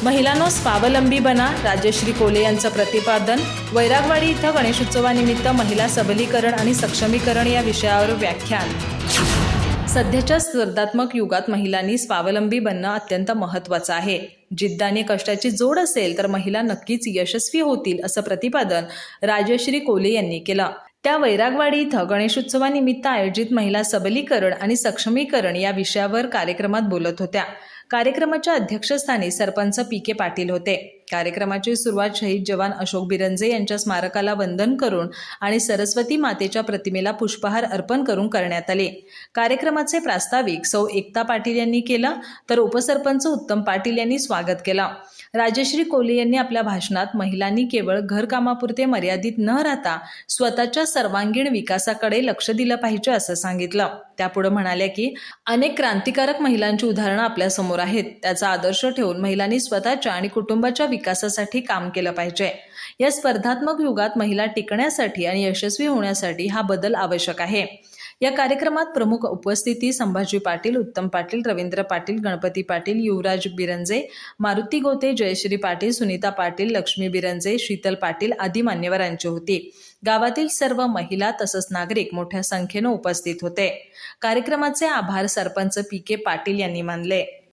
महिलांनो स्वावलंबी बना, राजश्री कोले यांचं प्रतिपादन। वैरागवाडी इथं गणेशोत्सवानिमित्त महिला सबलीकरण आणि सक्षमीकरण या विषयावर व्याख्यान। सध्याच्या स्पर्धात्मक युगात महिलांनी स्वावलंबी बनणं अत्यंत महत्त्वाचं आहे। जिद्द आणि कष्टाची जोड असेल तर महिला नक्कीच यशस्वी होतील, असं प्रतिपादन राजश्री कोले यांनी केलं। त्या वैरागवाडी इथं गणेशोत्सवानिमित्त आयोजित महिला सबलीकरण आणि सक्षमीकरण या विषयावर कार्यक्रमात बोलत होत्या। कार्यक्रमाच्या अध्यक्षस्थानी सरपंच पी.के. पाटील होते। कार्यक्रमाची सुरुवात शहीद जवान अशोक बिरंजे यांच्या स्मारकाला वंदन करून आणि सरस्वती मातेच्या प्रतिमेला पुष्पहार अर्पण करून करण्यात आले। कार्यक्रमाचे प्रास्ताविक सौ एकता पाटील यांनी केलं, तर उपसरपंच उत्तम पाटील यांनी स्वागत केलं। राजश्री कोले यांनी आपल्या भाषणात महिलांनी केवळ घरकामापुरते मर्यादित न राहता स्वतःच्या सर्वांगीण विकासाकडे लक्ष दिलं पाहिजे, असं सांगितलं। त्यापुढे म्हणाल्या की अनेक क्रांतिकारक महिलांची उदाहरणं आपल्या समोर आहेत। त्याचा आदर्श ठेवून महिलांनी स्वतःच्या आणि कुटुंबाच्या विकासासाठी काम केलं पाहिजे। या स्पर्धात्मक युगात महिला टिकण्यासाठी आणि यशस्वी होण्यासाठी हा बदल आवश्यक आहे। या कार्यक्रमात प्रमुख उपस्थिती संभाजी पाटील, उत्तम पाटील, रवींद्र पाटील, गणपती पाटील, युवराज बिरंजे, मारुती गोते, जयश्री पाटील, सुनीता पाटील, लक्ष्मी बिरंजे, शीतल पाटील आदी मान्यवरांची होती। गावातील सर्व महिला तसंच नागरिक मोठ्या संख्येने उपस्थित होते। कार्यक्रमाचे आभार सरपंच पी.के. पाटील यांनी मानले।